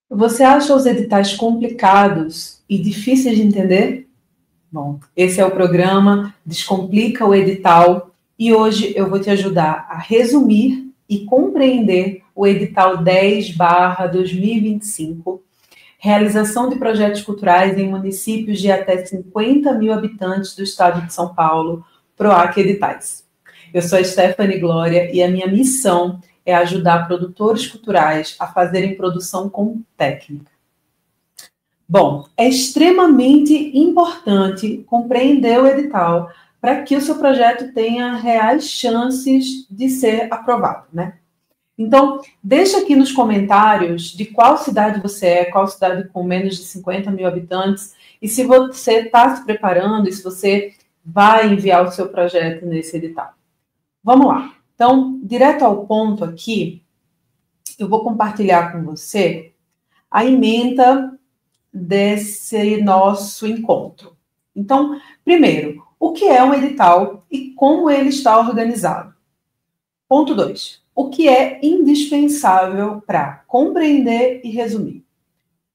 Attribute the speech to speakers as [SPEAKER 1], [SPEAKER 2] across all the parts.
[SPEAKER 1] Você acha os editais complicados e difíceis de entender? Bom, esse é o programa Descomplica o Edital e hoje eu vou te ajudar a resumir e compreender o edital 10/2025, realização de projetos culturais em municípios de até 50 mil habitantes do estado de São Paulo, PROAC Editais. Eu sou a Stephanie Glória e a minha missão é ajudar produtores culturais a fazerem produção com técnica. Bom, é extremamente importante compreender o edital para que o seu projeto tenha reais chances de ser aprovado, né? Então, deixa aqui nos comentários de qual cidade você é, qual cidade com menos de 50 mil habitantes, e se você está se preparando e se você vai enviar o seu projeto nesse edital. Vamos lá. Então, direto ao ponto aqui, eu vou compartilhar com você a ementa desse nosso encontro. Então, primeiro, o que é um edital e como ele está organizado? Ponto 2. O que é indispensável para compreender e resumir?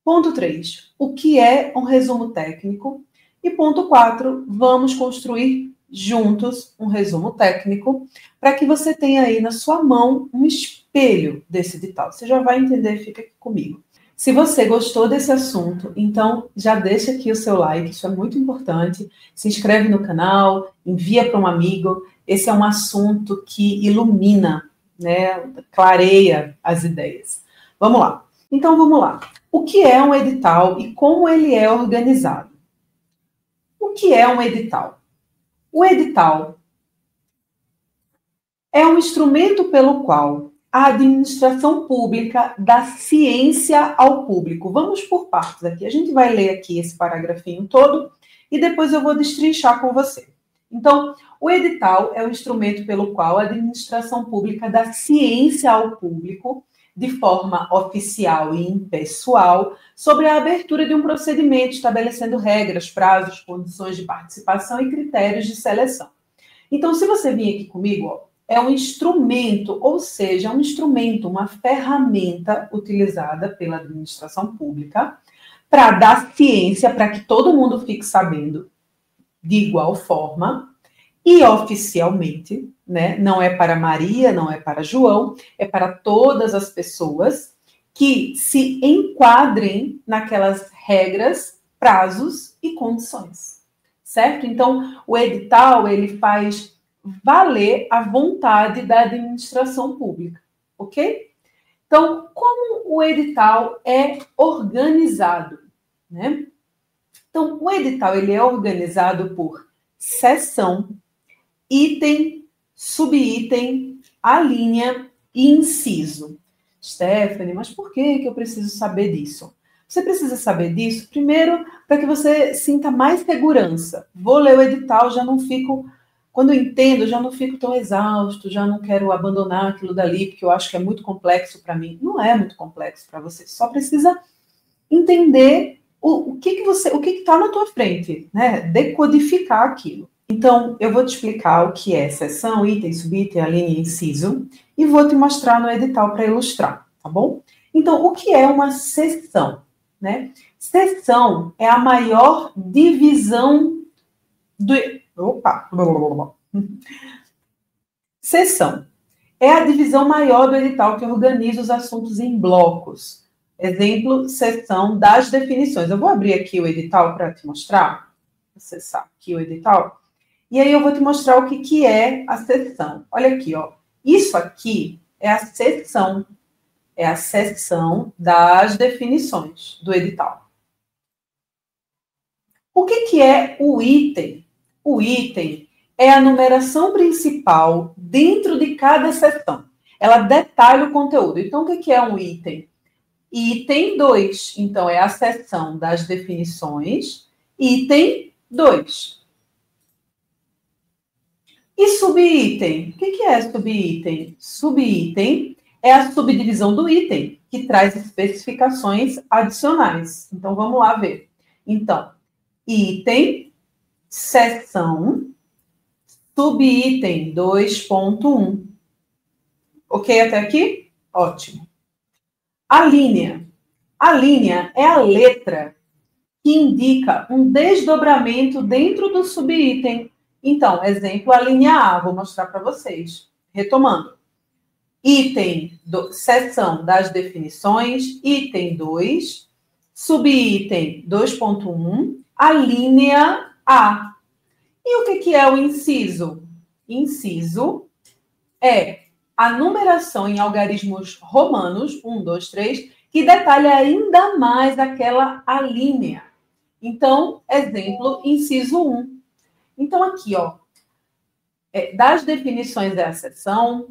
[SPEAKER 1] Ponto 3. O que é um resumo técnico? E ponto 4. Vamos construir juntos um resumo técnico para que você tenha aí na sua mão um espelho desse edital. Você já vai entender, fica aqui comigo. Se você gostou desse assunto, então já deixa aqui o seu like, isso é muito importante. Se inscreve no canal, envia para um amigo. Esse é um assunto que ilumina, né, clareia as ideias. Vamos lá. Então, vamos lá. O que é um edital e como ele é organizado? O que é um edital? O edital é um instrumento pelo qual a administração pública dá ciência ao público. Vamos por partes aqui. A gente vai ler aqui esse paragrafinho todo e depois eu vou destrinchar com você. Então, o edital é o instrumento pelo qual a administração pública dá ciência ao público, de forma oficial e impessoal, sobre a abertura de um procedimento, estabelecendo regras, prazos, condições de participação e critérios de seleção. Então, se você vir aqui comigo, ó, é um instrumento, ou seja, um instrumento, uma ferramenta utilizada pela administração pública para dar ciência, para que todo mundo fique sabendo de igual forma e oficialmente, né? Não é para Maria, não é para João, é para todas as pessoas que se enquadrem naquelas regras, prazos e condições, certo? Então, o edital, ele faz valer a vontade da administração pública, ok? Então, como o edital é organizado, né? Então, o edital ele é organizado por seção, item, subitem, alínea e inciso. Stephanie, mas por que eu preciso saber disso? Você precisa saber disso, primeiro, para que você sinta mais segurança. Vou ler o edital, já não fico... Quando eu entendo, já não fico tão exausto, já não quero abandonar aquilo dali, porque eu acho que é muito complexo para mim. Não é muito complexo para você, só precisa entender o que está na tua frente, né? Decodificar aquilo. Então, eu vou te explicar o que é seção, item, subitem, alínea e inciso, e vou te mostrar no edital para ilustrar, tá bom? Então, o que é uma seção, né? Seção é a maior divisão do... Opa! Seção é a divisão maior do edital que organiza os assuntos em blocos. Exemplo, seção das definições. Eu vou abrir aqui o edital para te mostrar. Acessar aqui o edital. E aí eu vou te mostrar o que é a seção. Olha aqui, ó. Isso aqui é a seção. É a seção das definições do edital. O que é o item? O item é a numeração principal dentro de cada seção. Ela detalha o conteúdo. Então, o que é um item? Item 2. Então, é a seção das definições. Item 2. E subitem? O que é subitem? Subitem é a subdivisão do item, que traz especificações adicionais. Então, vamos lá ver. Então, item, seção, subitem 2.1. Ok até aqui? Ótimo. A linha. A linha é a letra que indica um desdobramento dentro do subitem. Então, exemplo, a linha A, vou mostrar para vocês. Retomando. Item, seção das definições, item 2, subitem 2.1, a linha A. E o que é o inciso? Inciso é a numeração em algarismos romanos, 1, 2, 3, que detalha ainda mais aquela alínea. Então, exemplo, inciso 1. Então, aqui, ó, das definições da seção,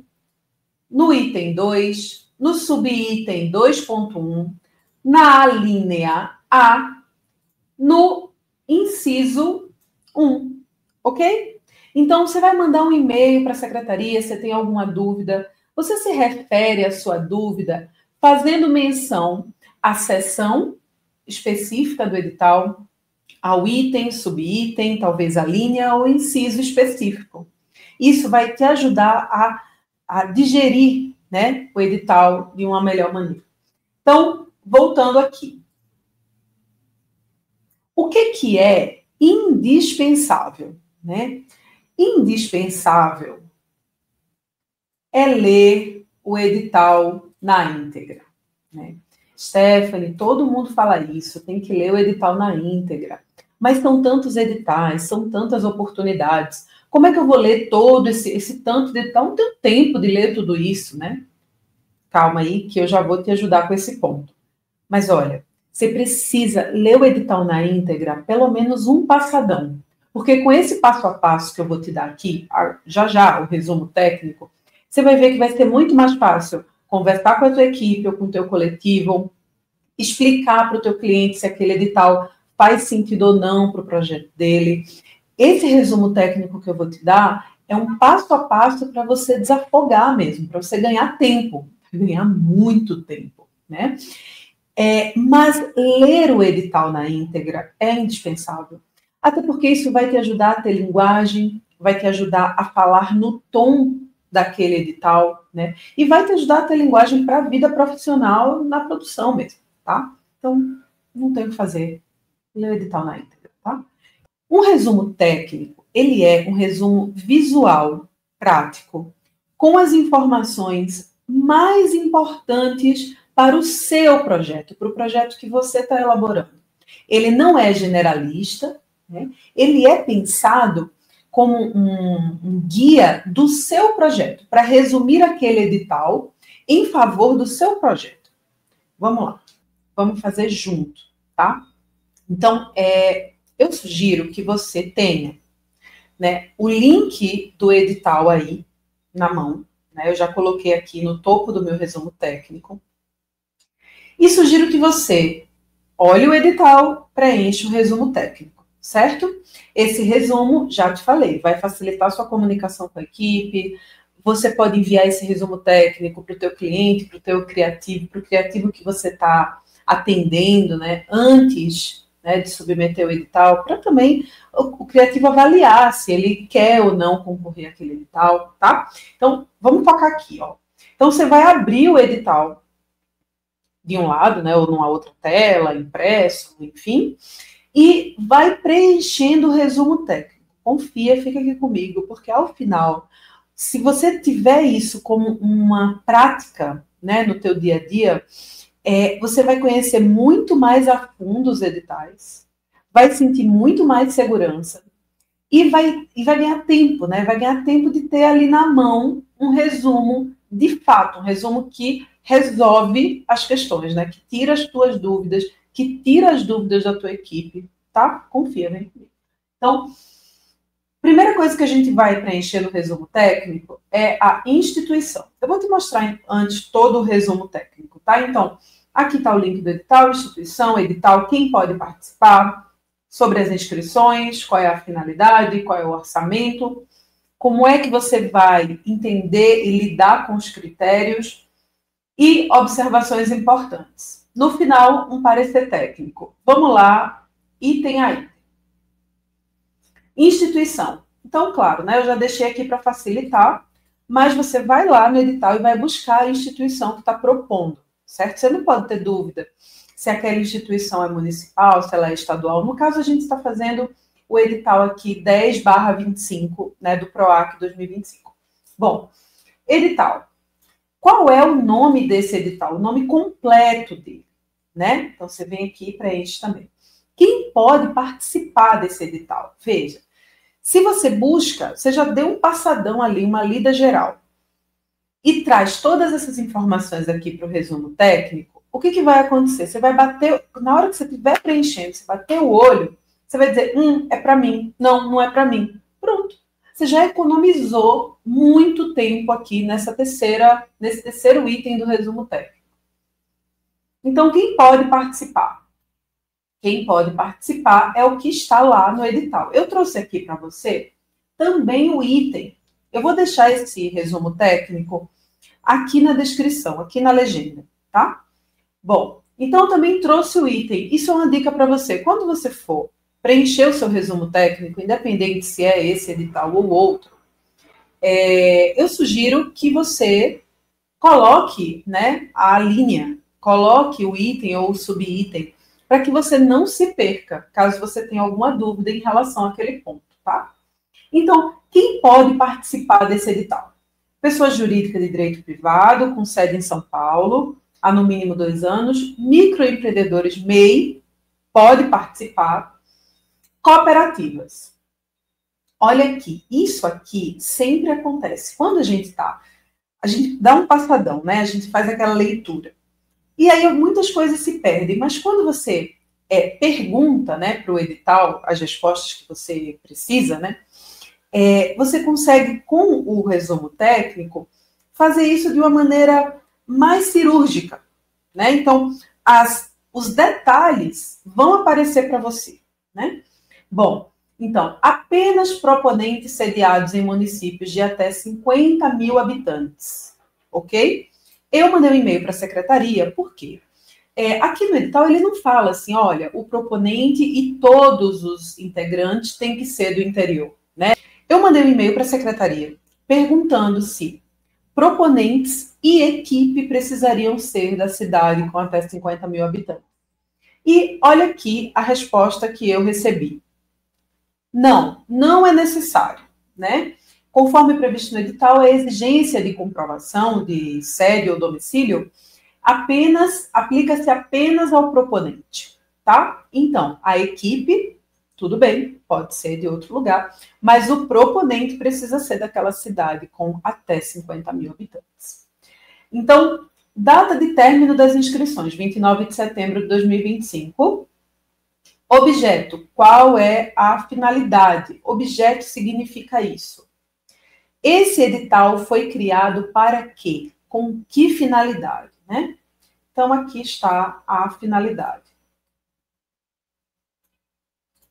[SPEAKER 1] no item 2, no subitem 2.1, na alínea A, no inciso 1, ok? Então, você vai mandar um e-mail para a secretaria, se tem alguma dúvida, você se refere à sua dúvida fazendo menção à seção específica do edital, ao item, subitem, talvez a linha ou inciso específico. Isso vai te ajudar a digerir, né, o edital de uma melhor maneira. Então, voltando aqui. O que é indispensável, né? Indispensável é ler o edital na íntegra, né? Stephanie, todo mundo fala isso, tem que ler o edital na íntegra. Mas são tantos editais, são tantas oportunidades. Como é que eu vou ler todo esse tanto de edital? Não tenho tempo de ler tudo isso, né? Calma aí, que eu já vou te ajudar com esse ponto. Mas olha, você precisa ler o edital na íntegra, pelo menos um passadão. Porque com esse passo a passo que eu vou te dar aqui, já, o resumo técnico, você vai ver que vai ser muito mais fácil conversar com a tua equipe ou com o teu coletivo, explicar para o teu cliente se aquele edital faz sentido ou não para o projeto dele. Esse resumo técnico que eu vou te dar é um passo a passo para você desafogar mesmo, para você ganhar tempo, ganhar muito tempo, né? Mas ler o edital na íntegra é indispensável. Até porque isso vai te ajudar a ter linguagem, vai te ajudar a falar no tom daquele edital, né? E vai te ajudar a ter linguagem para a vida profissional na produção mesmo, tá? Então, não tem o que fazer. Lê o edital na íntegra, tá? Um resumo técnico, ele é um resumo visual, prático, com as informações mais importantes para o seu projeto, para o projeto que você está elaborando. Ele não é generalista, né? Ele é pensado como um guia do seu projeto, para resumir aquele edital em favor do seu projeto. Vamos lá, vamos fazer junto, tá? Então, eu sugiro que você tenha, né, o link do edital aí na mão, né? Eu já coloquei aqui no topo do meu resumo técnico. E sugiro que você olhe o edital, preencha o resumo técnico, certo? Esse resumo, já te falei, vai facilitar a sua comunicação com a equipe. Você pode enviar esse resumo técnico para o teu cliente, para o criativo que você está atendendo, né, antes, né, de submeter o edital, para também o criativo avaliar se ele quer ou não concorrer àquele edital, tá? Então, vamos focar aqui, ó. Então, você vai abrir o edital de um lado, né, ou numa outra tela, impresso, enfim, e vai preenchendo o resumo técnico. Confia, fica aqui comigo, porque ao final, se você tiver isso como uma prática, né, no teu dia a dia, você vai conhecer muito mais a fundo os editais, vai sentir muito mais segurança e vai ganhar tempo, né? Vai ganhar tempo de ter ali na mão um resumo de fato, um resumo que resolve as questões, né? Que tira as tuas dúvidas, que tira as dúvidas da tua equipe, tá? Confia, vem comigo. Então, primeira coisa que a gente vai preencher no resumo técnico é a instituição. Eu vou te mostrar antes todo o resumo técnico, tá? Então, aqui está o link do edital, instituição, edital, quem pode participar, sobre as inscrições, qual é a finalidade, qual é o orçamento, como é que você vai entender e lidar com os critérios e observações importantes. No final, um parecer técnico. Vamos lá, item a item. Instituição. Então, claro, né, eu já deixei aqui para facilitar, mas você vai lá no edital e vai buscar a instituição que está propondo, certo? Você não pode ter dúvida se aquela instituição é municipal, se ela é estadual. No caso, a gente está fazendo o edital aqui 10/25, né, do PROAC 2025. Bom, edital. Qual é o nome desse edital? O nome completo dele, né? Então, você vem aqui e preenche também. Quem pode participar desse edital? Veja, se você busca, você já deu um passadão ali, uma lida geral, e traz todas essas informações aqui para o resumo técnico, o que vai acontecer? Você vai bater, na hora que você estiver preenchendo, você bater o olho, você vai dizer, é para mim. Não, não é para mim. Pronto. Você já economizou muito tempo aqui nesse terceiro item do resumo técnico. Então, quem pode participar? Quem pode participar é o que está lá no edital. Eu trouxe aqui para você também o item. Eu vou deixar esse resumo técnico aqui na descrição, aqui na legenda, tá? Bom, então também trouxe o item. Isso é uma dica para você. Quando você for preencher o seu resumo técnico, independente se é esse edital ou outro, eu sugiro que você coloque, né, a linha, coloque o item ou o subitem, para que você não se perca, caso você tenha alguma dúvida em relação àquele ponto, tá? Então, quem pode participar desse edital? Pessoa jurídica de direito privado, com sede em São Paulo, há no mínimo 2 anos, microempreendedores MEI, pode participar, cooperativas. Olha aqui, isso aqui sempre acontece. Quando a gente dá um passadão, né? A gente faz aquela leitura. E aí muitas coisas se perdem, mas quando você pergunta, né, para o edital as respostas que você precisa, né? Você consegue, com o resumo técnico, fazer isso de uma maneira mais cirúrgica, né? Então, os detalhes vão aparecer para você, né? Bom, então, apenas proponentes sediados em municípios de até 50 mil habitantes, ok? Eu mandei um e-mail para a secretaria, por quê? Aqui no edital ele não fala assim, olha, o proponente e todos os integrantes têm que ser do interior, né? Eu mandei um e-mail para a secretaria perguntando se proponentes e equipe precisariam ser da cidade com até 50 mil habitantes. E olha aqui a resposta que eu recebi. Não, não é necessário, né? Conforme previsto no edital, a exigência de comprovação de sede ou domicílio aplica-se apenas ao proponente, tá? Então, a equipe, tudo bem, pode ser de outro lugar, mas o proponente precisa ser daquela cidade com até 50 mil habitantes. Então, data de término das inscrições, 29 de setembro de 2025. Objeto, qual é a finalidade? Objeto significa isso. Esse edital foi criado para quê? Com que finalidade, né? Então, aqui está a finalidade.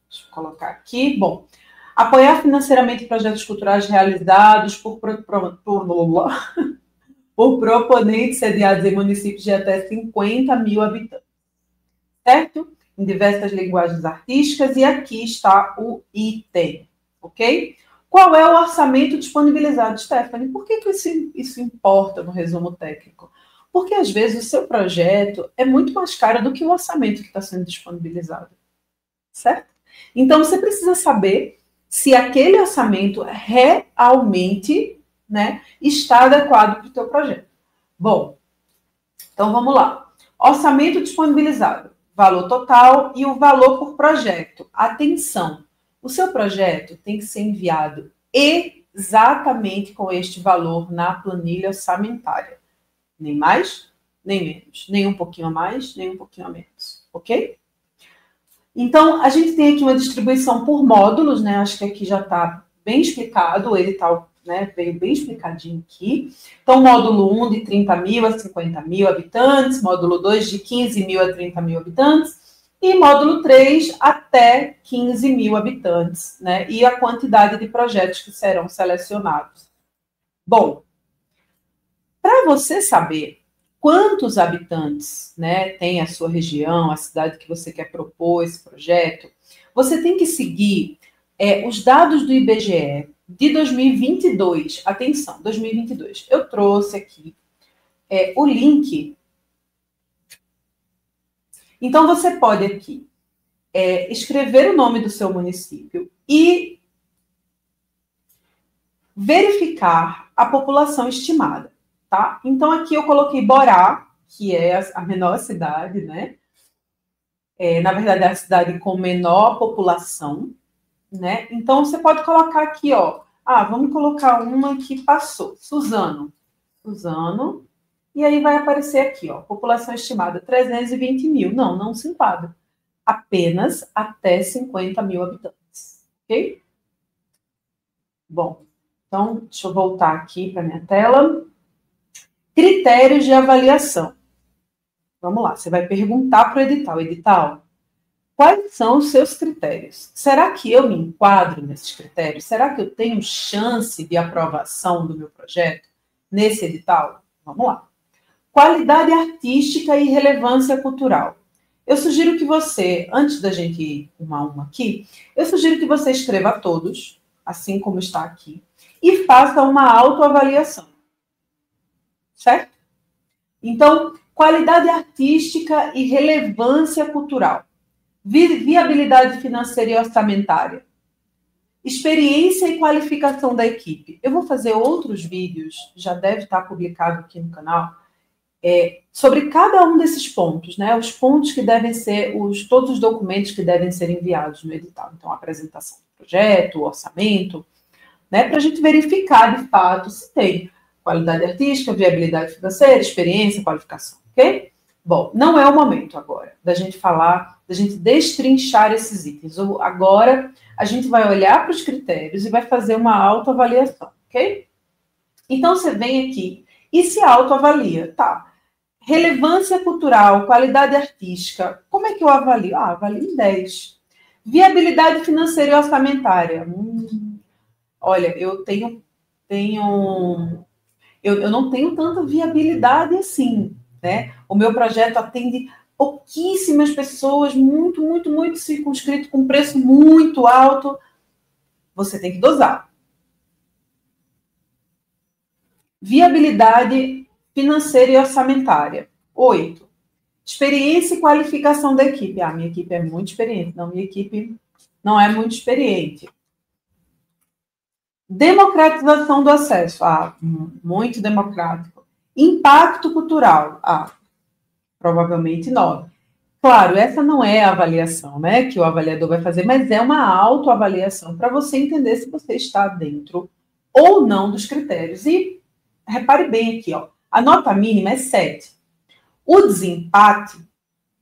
[SPEAKER 1] Deixa eu colocar aqui. Bom, apoiar financeiramente projetos culturais realizados por proponentes sediados em municípios de até 50 mil habitantes. Certo? Em diversas linguagens artísticas, e aqui está o item, ok? Qual é o orçamento disponibilizado, Stephanie? Por que isso importa no resumo técnico? Porque, às vezes, o seu projeto é muito mais caro do que o orçamento que está sendo disponibilizado, certo? Então, você precisa saber se aquele orçamento realmente, né, está adequado para o teu projeto. Bom, então vamos lá. Orçamento disponibilizado, valor total e o valor por projeto. Atenção, o seu projeto tem que ser enviado exatamente com este valor na planilha orçamentária. Nem mais, nem menos. Nem um pouquinho a mais, nem um pouquinho a menos. Ok? Então, a gente tem aqui uma distribuição por módulos, né? Acho que aqui já está bem explicado, ele tá, né, veio bem explicadinho aqui. Então, módulo 1 de 30 mil a 50 mil habitantes, módulo 2 de 15 mil a 30 mil habitantes, e módulo 3 até 15 mil habitantes, né? E a quantidade de projetos que serão selecionados. Bom, para você saber quantos habitantes, né, tem a sua região, a cidade que você quer propor esse projeto, você tem que seguir os dados do IBGE de 2022. Atenção, 2022. Eu trouxe aqui o link Então, você pode aqui escrever o nome do seu município e verificar a população estimada, tá? Então, aqui eu coloquei Borá, que é a menor cidade, né? Na verdade, é a cidade com menor população, né? Então, você pode colocar aqui, ó. Vamos colocar uma que passou. Suzano, e aí vai aparecer aqui, ó. População estimada, 320 mil. Não se enquadra. Apenas até 50 mil habitantes, ok? Bom, então, deixa eu voltar aqui para minha tela. Critérios de avaliação. Vamos lá, você vai perguntar para o edital, quais são os seus critérios? Será que eu me enquadro nesses critérios? Será que eu tenho chance de aprovação do meu projeto nesse edital? Vamos lá. Qualidade artística e relevância cultural. Eu sugiro que você, antes da gente ir uma a uma aqui, eu sugiro que você escreva todos, assim como está aqui, e faça uma autoavaliação. Certo? Então, qualidade artística e relevância cultural. Viabilidade financeira e orçamentária. Experiência e qualificação da equipe. Eu vou fazer outros vídeos, já deve estar publicado aqui no canal, sobre cada um desses pontos, né? Os pontos que devem ser, todos os documentos que devem ser enviados no edital. Então, a apresentação do projeto, o orçamento, né? Para a gente verificar, de fato, se tem qualidade artística, viabilidade financeira, experiência, qualificação, ok? Bom, não é o momento agora da gente falar, da gente destrinchar esses itens. Agora, a gente vai olhar para os critérios e vai fazer uma autoavaliação, ok? Então, você vem aqui e se autoavalia, tá? Relevância cultural, qualidade artística, como é que eu avalio? Avalio em 10. Viabilidade financeira e orçamentária. Olha, eu não tenho tanta viabilidade assim, né? O meu projeto atende pouquíssimas pessoas, muito circunscrito, com preço muito alto. Você tem que dosar. Viabilidade financeira e orçamentária. 8. Experiência e qualificação da equipe. Minha equipe é muito experiente. Não, minha equipe não é muito experiente. Democratização do acesso. Muito democrático. Impacto cultural. Provavelmente 9. Claro, essa não é a avaliação, né, que o avaliador vai fazer, mas é uma autoavaliação para você entender se você está dentro ou não dos critérios. E repare bem aqui, ó, a nota mínima é 7. O desempate,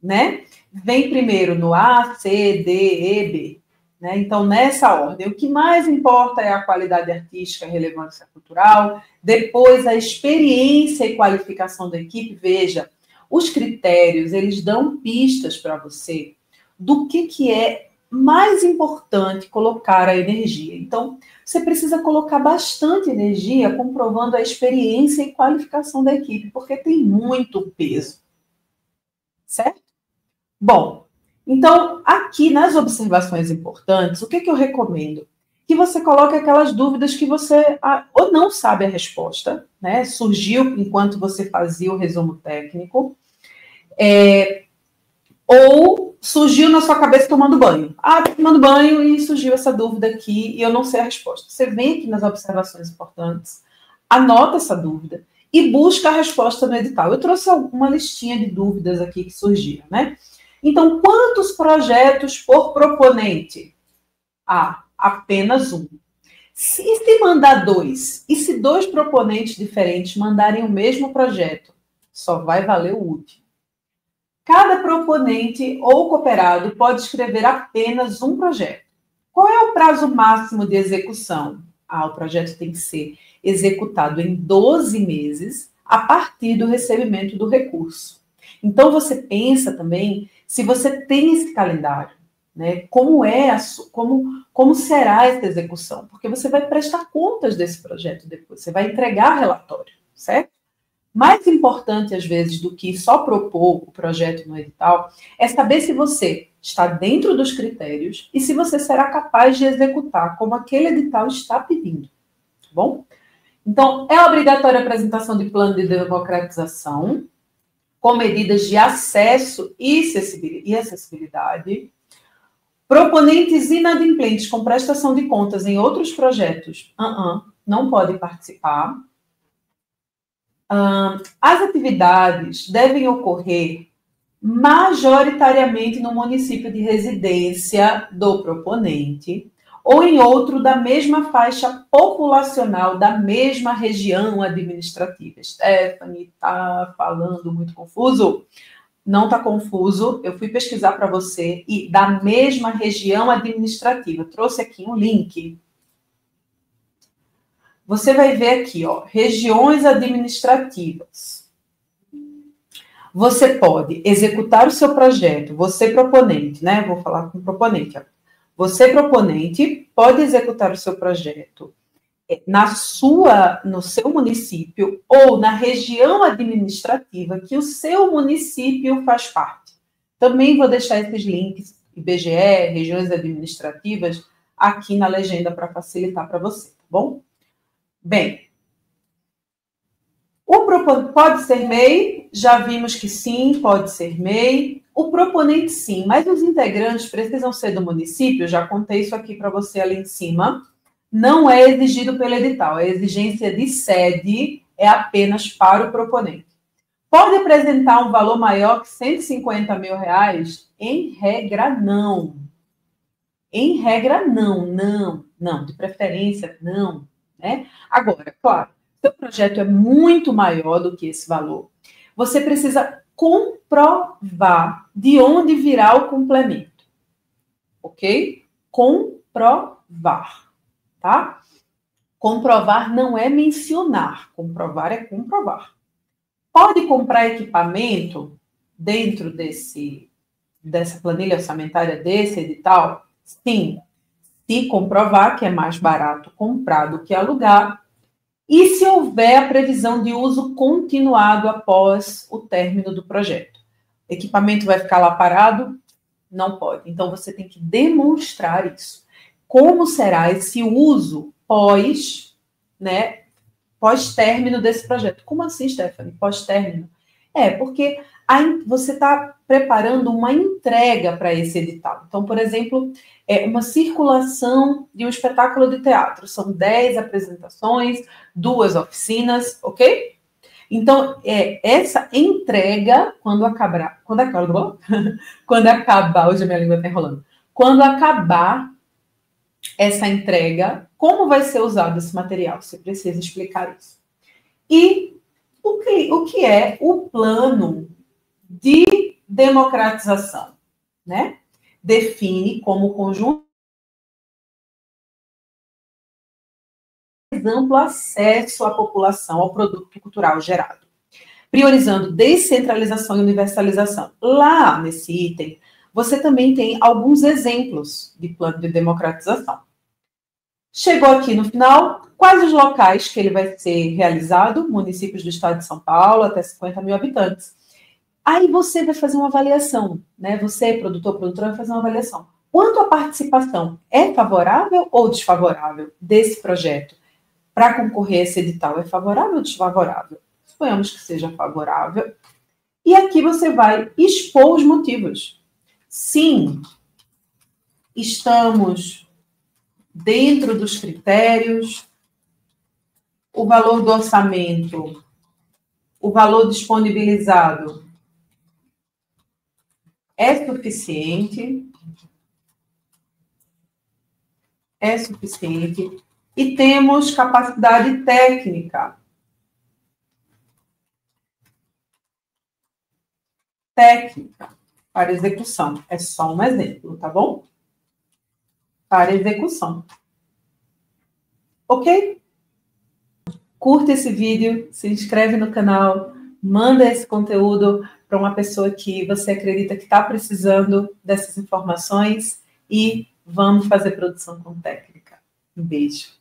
[SPEAKER 1] né, vem primeiro no A, C, D, E, B. Né? Então, nessa ordem, o que mais importa é a qualidade artística e relevância cultural, depois a experiência e qualificação da equipe. Veja, os critérios, eles dão pistas para você do que é mais importante colocar a energia. Então, você precisa colocar bastante energia comprovando a experiência e qualificação da equipe, porque tem muito peso. Certo? Bom, então, aqui nas observações importantes, o que eu recomendo? Que você coloque aquelas dúvidas que você ou não sabe a resposta, né? Surgiu enquanto você fazia o resumo técnico, ou surgiu na sua cabeça tomando banho. Tomando banho e surgiu essa dúvida aqui e eu não sei a resposta. Você vem aqui nas observações importantes, anota essa dúvida e busca a resposta no edital. Eu trouxe uma listinha de dúvidas aqui que surgiram, né? Então, quantos projetos por proponente? Apenas um. Se mandar 2, e se 2 proponentes diferentes mandarem o mesmo projeto, só vai valer o último. Cada proponente ou cooperado pode escrever apenas um projeto. Qual é o prazo máximo de execução? O projeto tem que ser executado em 12 meses a partir do recebimento do recurso. Então, você pensa também se você tem esse calendário, né? Como será essa execução? Porque você vai prestar contas desse projeto depois, você vai entregar relatório, certo? Mais importante, às vezes, do que só propor o projeto no edital, é saber se você está dentro dos critérios e se você será capaz de executar como aquele edital está pedindo, tá bom? Então, é obrigatória a apresentação de plano de democratização. com medidas de acesso e acessibilidade. Proponentes inadimplentes com prestação de contas em outros projetos não podem participar. As atividades devem ocorrer majoritariamente no município de residência do proponente ou em outro da mesma faixa populacional, da mesma região administrativa. Stephanie, está falando muito confuso? Não está confuso, eu fui pesquisar para você, e da mesma região administrativa. Trouxe aqui um link. Você vai ver aqui, ó, regiões administrativas. Você pode executar o seu projeto, você proponente, né? Vou falar com o proponente, ó. Você, proponente, pode executar o seu projeto no seu município ou na região administrativa que o seu município faz parte. Também vou deixar esses links, IBGE, regiões administrativas, aqui na legenda para facilitar para você, tá bom? Bem, o proponente pode ser MEI, já vimos que sim, pode ser MEI. O proponente sim, mas os integrantes precisam ser do município, já contei isso aqui para você ali em cima. Não é exigido pelo edital, a exigência de sede é apenas para o proponente. Pode apresentar um valor maior que R$150 mil? Em regra, não. Em regra, não. De preferência, não. Né? Agora, claro, seu projeto é muito maior do que esse valor. Você precisa comprovar de onde virá o complemento. Ok? Comprovar. Tá? Comprovar não é mencionar, comprovar é comprovar. Pode comprar equipamento dentro dessa planilha orçamentária, desse edital? Sim. Se comprovar que é mais barato comprar do que alugar, e se houver a previsão de uso continuado após o término do projeto. O equipamento vai ficar lá parado? Não pode. Então, você tem que demonstrar isso. Como será esse uso pós-término desse projeto? Como assim, Stephanie? Pós-término? Porque você está preparando uma entrega para esse edital. Então, por exemplo, uma circulação de um espetáculo de teatro. São 10 apresentações, 2 oficinas, ok? Então, essa entrega, quando acabar, hoje a minha língua está enrolando, quando acabar essa entrega, como vai ser usado esse material? Você precisa explicar isso. E o que é o plano de democratização? Né? Define como conjunto de amplo acesso à população ao produto cultural gerado, priorizando descentralização e universalização. Lá nesse item, você também tem alguns exemplos de plano de democratização. Chegou aqui no final, quais os locais que ele vai ser realizado? Municípios do estado de São Paulo, até 50 mil habitantes. Aí você vai fazer uma avaliação, né? Você, produtora, vai fazer uma avaliação. Quanto à participação, é favorável ou desfavorável desse projeto para concorrer a esse edital? É favorável ou desfavorável? Suponhamos que seja favorável. E aqui você vai expor os motivos. Sim, estamos dentro dos critérios, o valor do orçamento, o valor disponibilizado é suficiente, e temos capacidade técnica para execução. É só um exemplo, tá bom? Para execução. Ok? Curta esse vídeo, se inscreve no canal, manda esse conteúdo para uma pessoa que você acredita que está precisando dessas informações e vamos fazer produção com técnica. Um beijo.